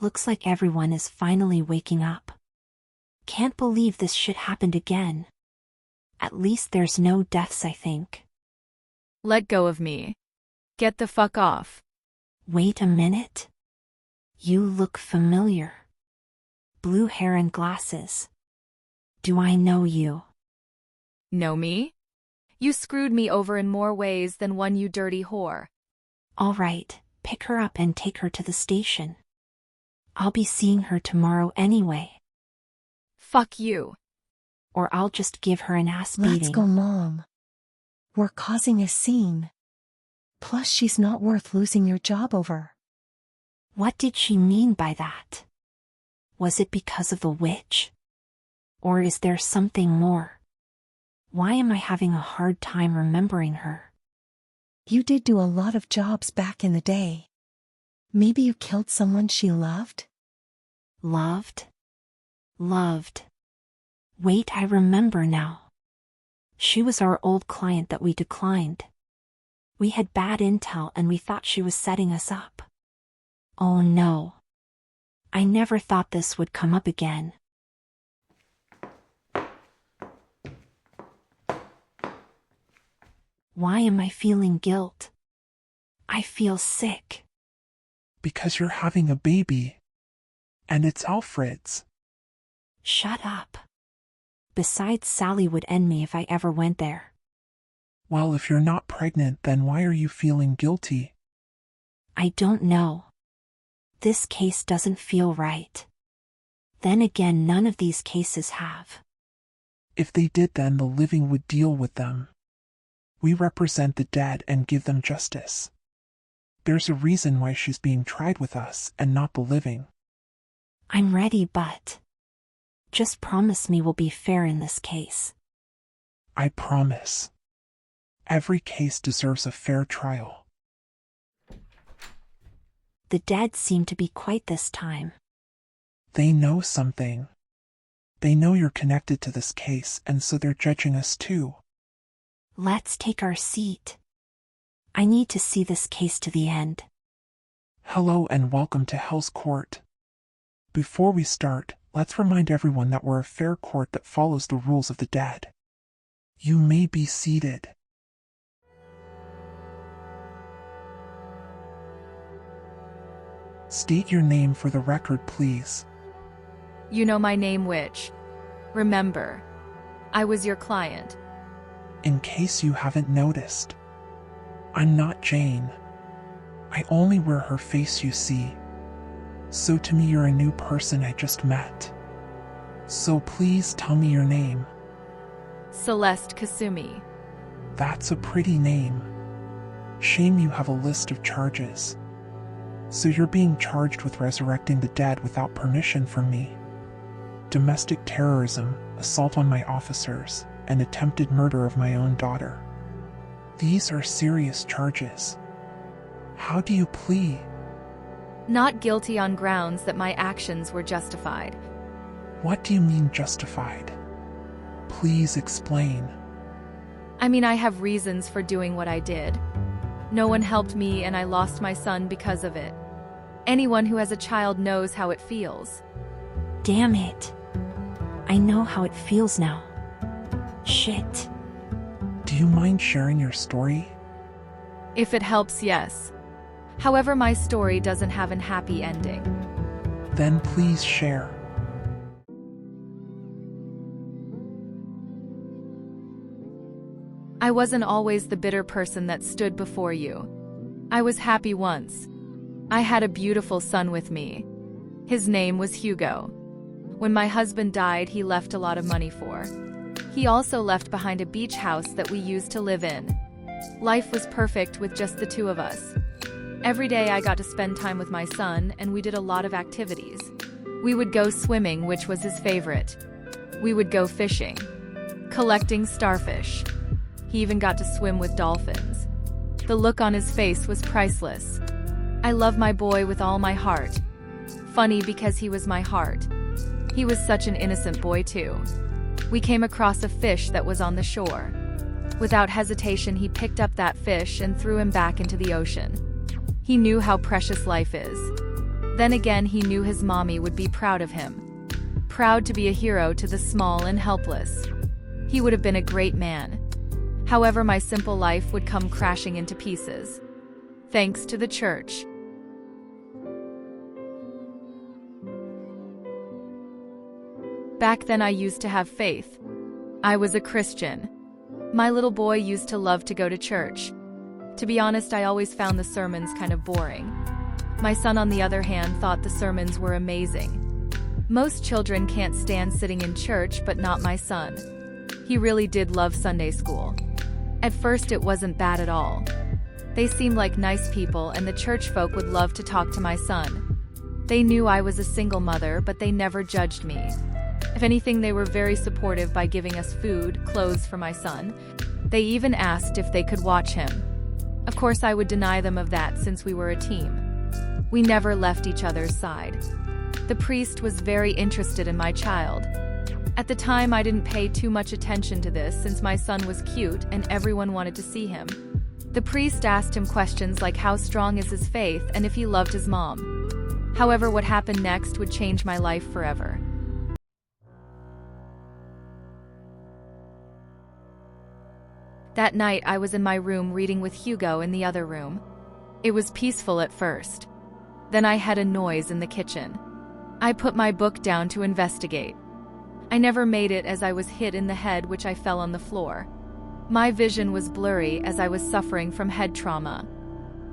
Looks like everyone is finally waking up. Can't believe this shit happened again. At least there's no deaths, I think. Let go of me. Get the fuck off. Wait a minute. You look familiar. Blue hair and glasses. Do I know you? Know me? You screwed me over in more ways than one, you dirty whore. All right, pick her up and take her to the station. I'll be seeing her tomorrow anyway. Fuck you. Or I'll just give her an ass beating. Let's go, Mom. We're causing a scene. Plus, she's not worth losing your job over. What did she mean by that? Was it because of the witch? Or is there something more? Why am I having a hard time remembering her? You did do a lot of jobs back in the day. Maybe you killed someone she loved? Loved? Loved. Wait, I remember now. She was our old client that we declined. We had bad intel and we thought she was setting us up. Oh no. I never thought this would come up again. Why am I feeling guilt? I feel sick. Because you're having a baby. And it's Alfred's. Shut up. Besides, Sally would end me if I ever went there. Well, if you're not pregnant, then why are you feeling guilty? I don't know. This case doesn't feel right. Then again, none of these cases have. If they did, then the living would deal with them. We represent the dead and give them justice. There's a reason why she's being tried with us and not the living. I'm ready, but just promise me we'll be fair in this case. I promise. Every case deserves a fair trial. The dead seem to be quiet this time. They know something. They know you're connected to this case, and so they're judging us too. Let's take our seat. I need to see this case to the end. Hello and welcome to Hell's Court. Before we start, let's remind everyone that we're a fair court that follows the rules of the dead. You may be seated. State your name for the record, please. You know my name, witch. Remember, I was your client. In case you haven't noticed, I'm not Jane. I only wear her face, you see. So to me, you're a new person I just met. So please tell me your name. Celeste Kasumi. That's a pretty name. Shame you have a list of charges. So you're being charged with resurrecting the dead without permission from me. Domestic terrorism, assault on my officers, and attempted murder of my own daughter. These are serious charges. How do you plead? Not guilty on grounds that my actions were justified. What do you mean justified? Please explain. I mean, I have reasons for doing what I did. No one helped me and I lost my son because of it. Anyone who has a child knows how it feels. Damn it. I know how it feels now. Shit. Do you mind sharing your story? If it helps, yes. However, my story doesn't have an happy ending. Then please share. I wasn't always the bitter person that stood before you. I was happy once. I had a beautiful son with me. His name was Hugo. When my husband died, he left a lot of money for. He also left behind a beach house that we used to live in. Life was perfect with just the two of us. Every day I got to spend time with my son, and we did a lot of activities. We would go swimming, which was his favorite. We would go fishing, collecting starfish. He even got to swim with dolphins. The look on his face was priceless. I love my boy with all my heart. Funny because he was my heart. He was such an innocent boy too. We came across a fish that was on the shore. Without hesitation, he picked up that fish and threw him back into the ocean. He knew how precious life is. Then again, he knew his mommy would be proud of him. Proud to be a hero to the small and helpless. He would have been a great man. However, my simple life would come crashing into pieces. Thanks to the church. Back then I used to have faith. I was a Christian. My little boy used to love to go to church. To be honest, I always found the sermons kind of boring. My son, on the other hand, thought the sermons were amazing. Most children can't stand sitting in church, but not my son. He really did love Sunday school. At first it wasn't bad at all. They seemed like nice people, and the church folk would love to talk to my son. They knew I was a single mother, but they never judged me. If anything, they were very supportive by giving us food, clothes for my son. They even asked if they could watch him. Of course, I would deny them of that since we were a team. We never left each other's side. The priest was very interested in my child. At the time, I didn't pay too much attention to this since my son was cute and everyone wanted to see him. The priest asked him questions like how strong is his faith and if he loved his mom. However, what happened next would change my life forever. That night, I was in my room reading with Hugo in the other room. It was peaceful at first. Then I had a noise in the kitchen. I put my book down to investigate. I never made it as I was hit in the head, which I fell on the floor. My vision was blurry as I was suffering from head trauma.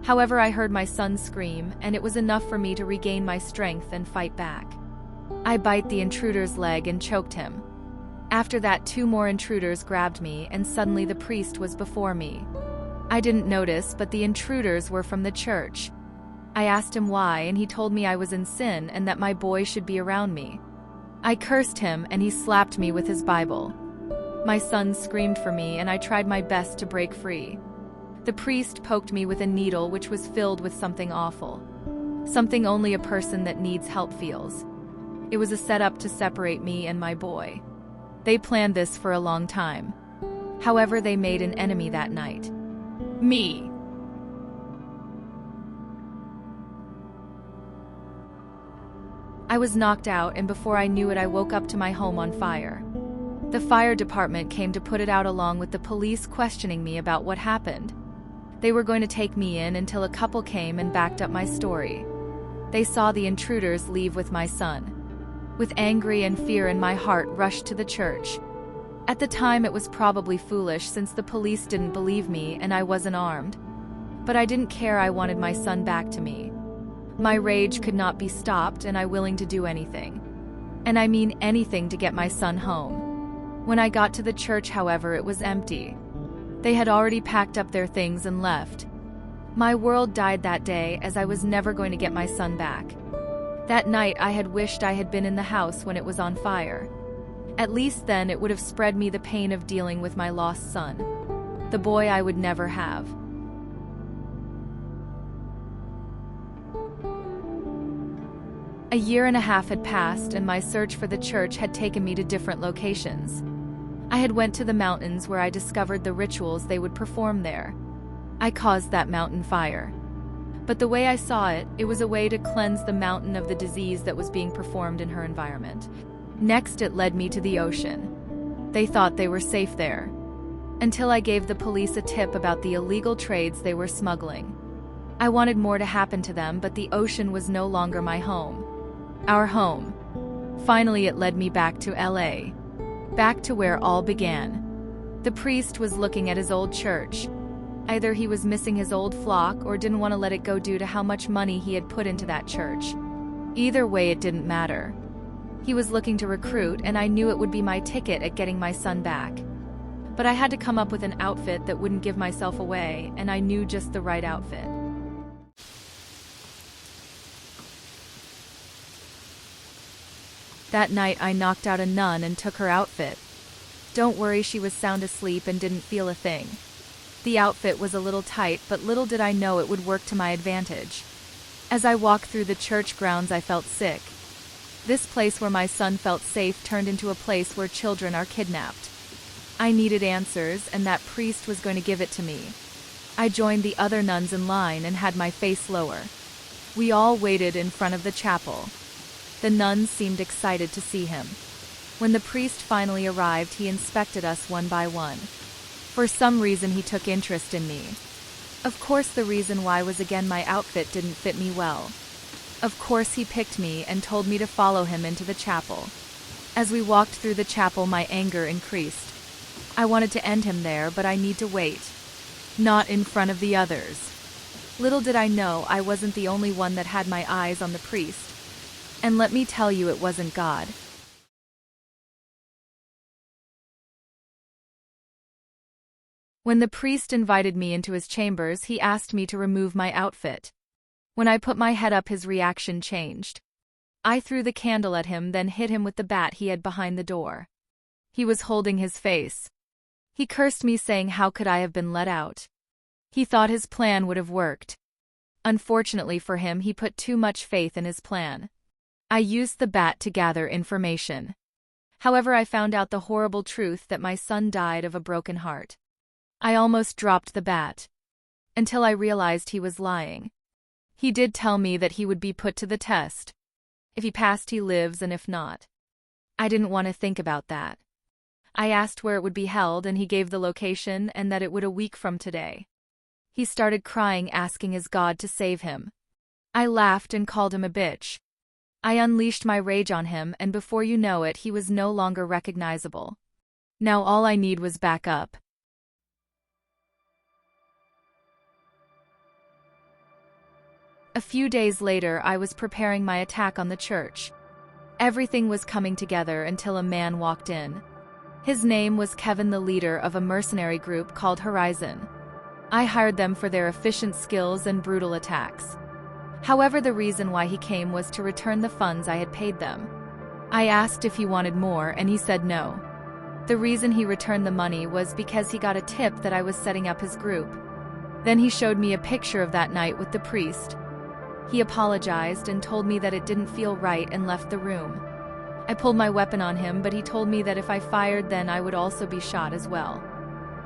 However, I heard my son scream, and it was enough for me to regain my strength and fight back. I bit the intruder's leg and choked him. After that, 2 more intruders grabbed me, and suddenly the priest was before me. I didn't notice, but the intruders were from the church. I asked him why, and he told me I was in sin and that my boy should be around me. I cursed him, and he slapped me with his Bible. My son screamed for me, and I tried my best to break free. The priest poked me with a needle which was filled with something awful. Something only a person that needs help feels. It was a setup to separate me and my boy. They planned this for a long time. However, they made an enemy that night. Me. I was knocked out, and before I knew it, I woke up to my home on fire. The fire department came to put it out along with the police questioning me about what happened. They were going to take me in until a couple came and backed up my story. They saw the intruders leave with my son. With angry and fear in my heart, rushed to the church. At the time, it was probably foolish since the police didn't believe me and I wasn't armed. But I didn't care. I wanted my son back to me. My rage could not be stopped, and I willing to do anything. And I mean anything to get my son home. When I got to the church, however, it was empty. They had already packed up their things and left. My world died that day, as I was never going to get my son back. That night, I had wished I had been in the house when it was on fire. At least then it would have spared me the pain of dealing with my lost son. The boy I would never have. A year and a half had passed, and my search for the church had taken me to different locations. I had went to the mountains where I discovered the rituals they would perform there. I caused that mountain fire. But the way I saw it, it was a way to cleanse the mountain of the disease that was being performed in her environment. Next, it led me to the ocean. They thought they were safe there. Until I gave the police a tip about the illegal trades they were smuggling. I wanted more to happen to them, but the ocean was no longer my home. Our home. Finally, it led me back to LA. Back to where all began. The priest was looking at his old church. Either he was missing his old flock or didn't want to let it go due to how much money he had put into that church. Either way, it didn't matter. He was looking to recruit, and I knew it would be my ticket at getting my son back. But I had to come up with an outfit that wouldn't give myself away, and I knew just the right outfit. That night, I knocked out a nun and took her outfit. Don't worry, she was sound asleep and didn't feel a thing. The outfit was a little tight, but little did I know it would work to my advantage. As I walked through the church grounds, I felt sick. This place where my son felt safe turned into a place where children are kidnapped. I needed answers, and that priest was going to give it to me. I joined the other nuns in line and had my face lower. We all waited in front of the chapel. The nuns seemed excited to see him. When the priest finally arrived, he inspected us one by one. For some reason, he took interest in me. Of course, the reason why was again my outfit didn't fit me well. Of course, he picked me and told me to follow him into the chapel. As we walked through the chapel, my anger increased. I wanted to end him there, but I need to wait. Not in front of the others. Little did I know I wasn't the only one that had my eyes on the priest. And let me tell you, it wasn't God. When the priest invited me into his chambers, he asked me to remove my outfit. When I put my head up, his reaction changed. I threw the candle at him, then hit him with the bat he had behind the door. He was holding his face. He cursed me, saying how could I have been let out. He thought his plan would have worked. Unfortunately for him, he put too much faith in his plan. I used the bat to gather information. However, I found out the horrible truth that my son died of a broken heart. I almost dropped the bat. Until I realized he was lying. He did tell me that he would be put to the test. If he passed, he lives, and if not. I didn't want to think about that. I asked where it would be held, and he gave the location and that it would a week from today. He started crying, asking his God to save him. I laughed and called him a bitch. I unleashed my rage on him, and before you know it, he was no longer recognizable. Now all I need was backup. A few days later, I was preparing my attack on the church. Everything was coming together until a man walked in. His name was Kevin, the leader of a mercenary group called Horizon. I hired them for their efficient skills and brutal attacks. However, the reason why he came was to return the funds I had paid them. I asked if he wanted more, and he said no. The reason he returned the money was because he got a tip that I was setting up his group. Then he showed me a picture of that night with the priest. He apologized and told me that it didn't feel right and left the room. I pulled my weapon on him, but he told me that if I fired, then I would also be shot as well.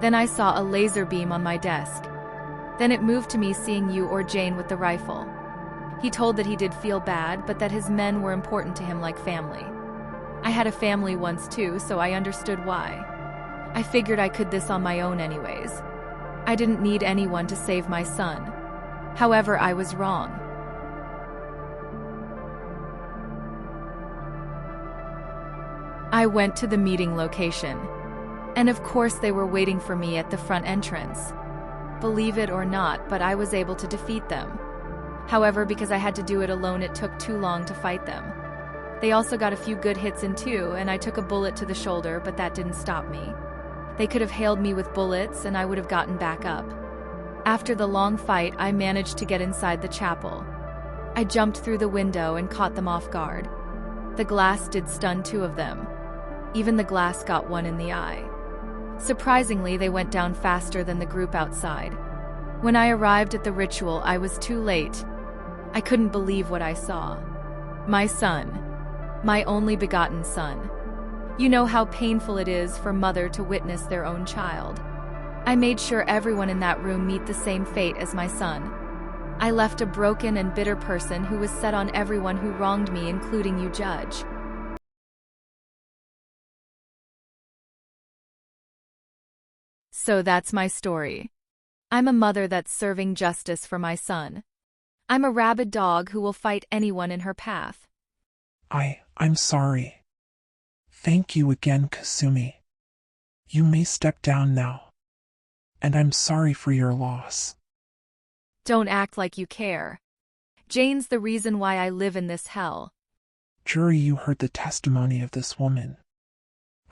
Then I saw a laser beam on my desk. Then it moved to me, seeing you or Jane with the rifle. He told that he did feel bad, but that his men were important to him like family. I had a family once too, so I understood why. I figured I could this on my own anyways. I didn't need anyone to save my son. However, I was wrong. I went to the meeting location. And of course they were waiting for me at the front entrance. Believe it or not, but I was able to defeat them. However, because I had to do it alone, it took too long to fight them. They also got a few good hits in too, and I took a bullet to the shoulder, but that didn't stop me. They could have hailed me with bullets and I would have gotten back up. After the long fight, I managed to get inside the chapel. I jumped through the window and caught them off guard. The glass did stun 2 of them. Even the glass got 1 in the eye. Surprisingly, they went down faster than the group outside. When I arrived at the ritual, I was too late. I couldn't believe what I saw. My son. My only begotten son. You know how painful it is for a mother to witness their own child. I made sure everyone in that room meet the same fate as my son. I left a broken and bitter person who was set on everyone who wronged me, including you, Judge. So that's my story. I'm a mother that's serving justice for my son. I'm a rabid dog who will fight anyone in her path. I'm sorry. Thank you again, Kasumi. You may step down now. And I'm sorry for your loss. Don't act like you care. Jane's the reason why I live in this hell. Jury, you heard the testimony of this woman.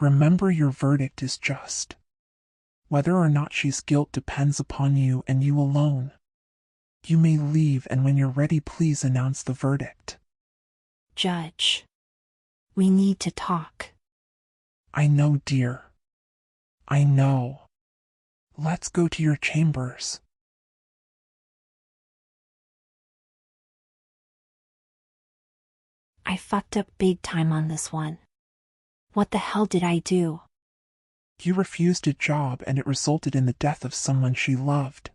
Remember, your verdict is just. Whether or not she's guilt depends upon you and you alone. You may leave, and when you're ready, please announce the verdict. Judge, we need to talk. I know, dear. I know. Let's go to your chambers. I fucked up big time on this one. What the hell did I do? You refused a job and it resulted in the death of someone she loved.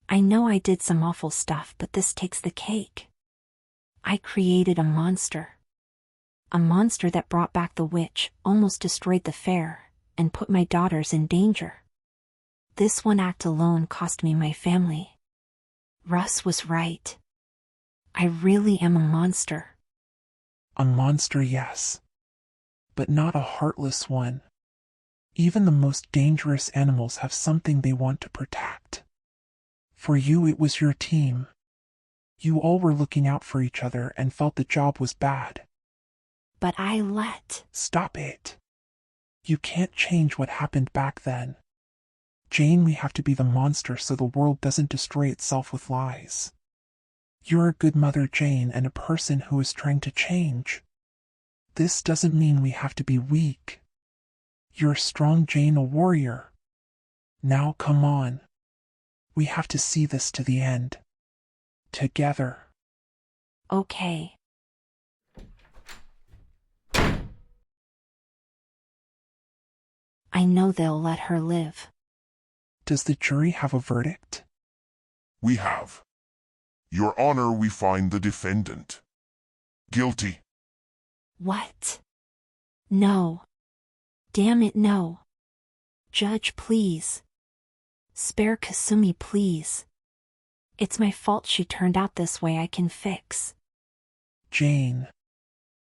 I know I did some awful stuff, but this takes the cake. I created a monster. A monster that brought back the witch, almost destroyed the fair, and put my daughters in danger. This one act alone cost me my family. Russ was right. I really am a monster. A monster, yes. But not a heartless one. Even the most dangerous animals have something they want to protect. For you, it was your team. You all were looking out for each other and felt the job was bad. But I let. Stop it. You can't change what happened back then. Jane, we have to be the monster so the world doesn't destroy itself with lies. You're a good mother, Jane, and a person who is trying to change. This doesn't mean we have to be weak. You're a strong Jane, a warrior. Now come on. We have to see this to the end. Together. Okay. I know they'll let her live. Does the jury have a verdict? We have. Your Honor, we find the defendant guilty. What? No. Damn it, no. Judge, please. Spare Kasumi, please. It's my fault she turned out this way. I can fix. Jane.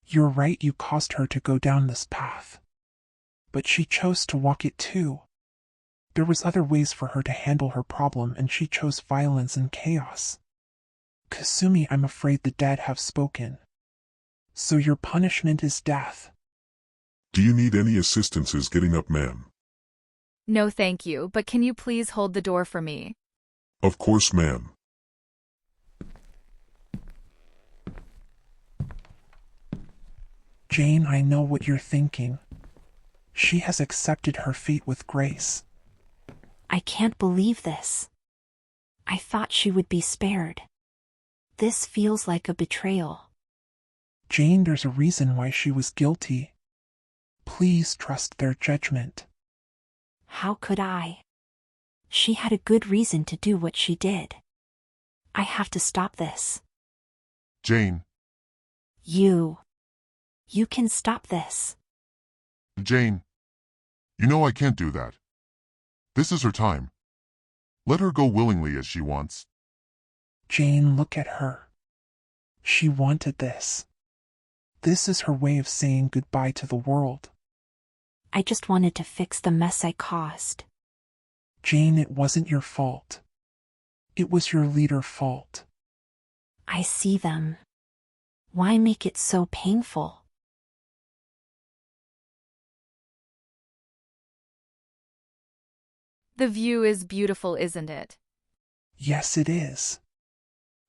You're right, you caused her to go down this path. But she chose to walk it too. There was other ways for her to handle her problem, and she chose violence and chaos. Kasumi, I'm afraid the dead have spoken. So your punishment is death. Do you need any assistance getting up, ma'am? No thank you, but can you please hold the door for me? Of course, ma'am. Jane, I know what you're thinking. She has accepted her fate with grace. I can't believe this. I thought she would be spared. This feels like a betrayal. Jane, there's a reason why she was guilty. Please trust their judgment. How could I? She had a good reason to do what she did. I have to stop this. Jane. You can stop this. Jane. You know I can't do that. This is her time. Let her go willingly as she wants. Jane, look at her. She wanted this. This is her way of saying goodbye to the world. I just wanted to fix the mess I caused. Jane, it wasn't your fault. It was your leader's fault. I see them. Why make it so painful? The view is beautiful, isn't it? Yes, it is.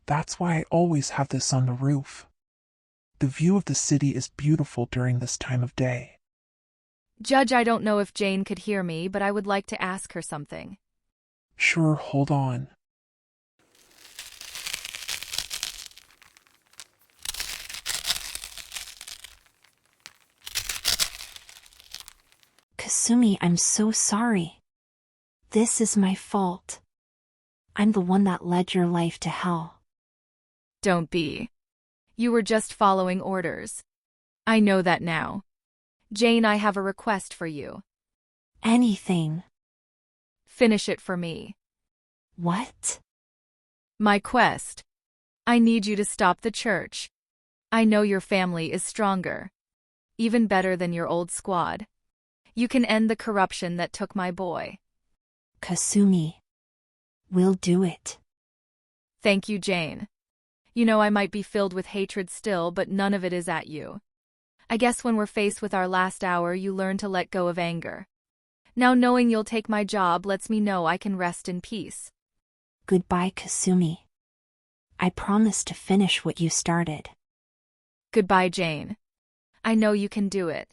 That's why I always have this on the roof. The view of the city is beautiful during this time of day. Judge, I don't know if Jane could hear me, but I would like to ask her something. Sure, hold on. Kasumi, I'm so sorry. This is my fault. I'm the one that led your life to hell. Don't be. You were just following orders. I know that now. Jane, I have a request for you. Anything. Finish it for me. What? My quest. I need you to stop the church. I know your family is stronger. Even better than your old squad. You can end the corruption that took my boy. Kasumi. We'll do it. Thank you, Jane. You know I might be filled with hatred still, but none of it is at you. I guess when we're faced with our last hour, you learn to let go of anger. Now knowing you'll take my job lets me know I can rest in peace. Goodbye, Kasumi. I promise to finish what you started. Goodbye, Jane. I know you can do it.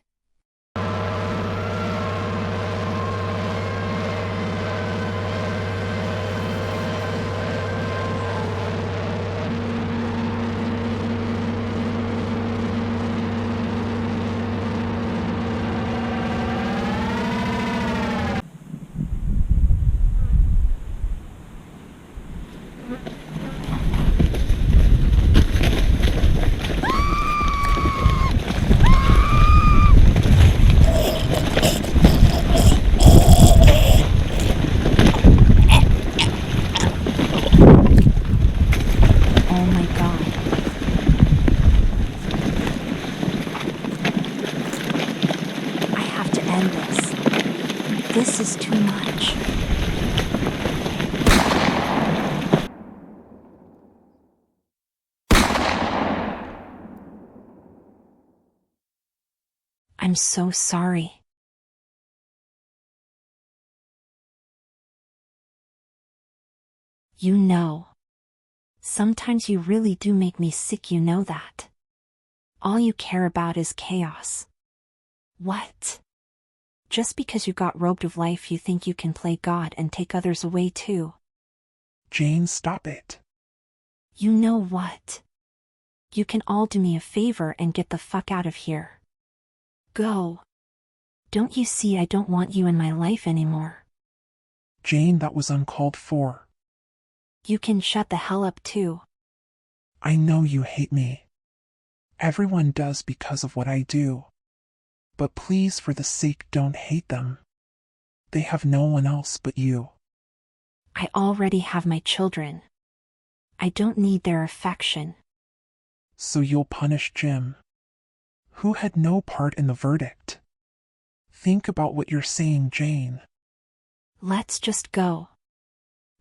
I'm so sorry. You know. Sometimes you really do make me sick, you know that. All you care about is chaos. What? Just because you got robbed of life you think you can play God and take others away too? Jane, stop it. You know what? You can all do me a favor and get the fuck out of here. Go. Don't you see I don't want you in my life anymore? Jane, that was uncalled for. You can shut the hell up too. I know you hate me. Everyone does because of what I do. But please, for the sake, don't hate them. They have no one else but you. I already have my children. I don't need their affection. So you'll punish Jim, who had no part in the verdict. Think about what you're saying, Jane. Let's just go.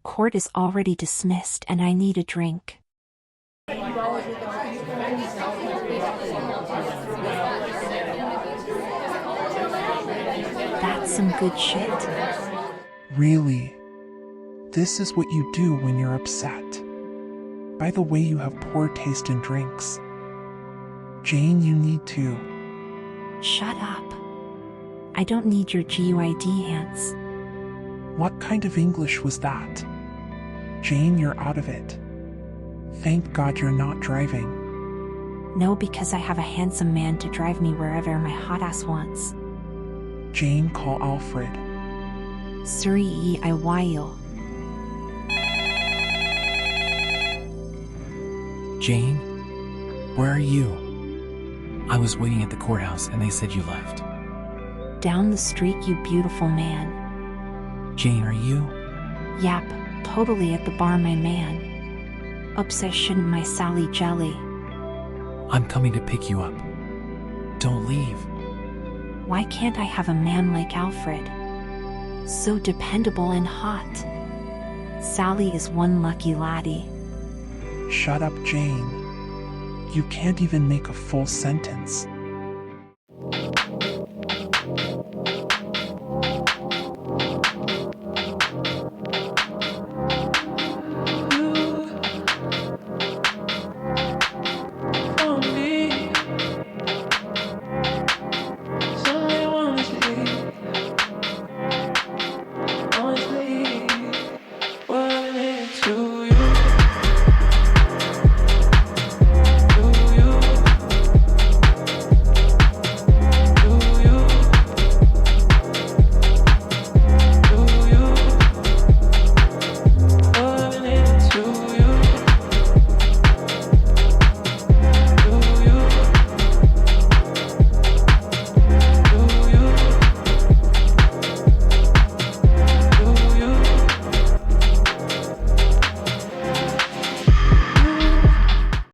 Court is already dismissed and I need a drink. That's some good shit. Really? This is what you do when you're upset. By the way, you have poor taste in drinks. Jane, you need to. Shut up. I don't need your GUID hands. What kind of English was that? Jane, you're out of it. Thank God you're not driving. No, because I have a handsome man to drive me wherever my hot ass wants. Jane, call Alfred. Suri Iwayo. Jane, where are you? I was waiting at the courthouse and they said you left. Down the street, you beautiful man. Jane, are you? Yap, totally at the bar, my man. Obsession, my Sally Jelly. I'm coming to pick you up. Don't leave. Why can't I have a man like Alfred? So dependable and hot. Sally is one lucky laddie. Shut up, Jane. You can't even make a full sentence.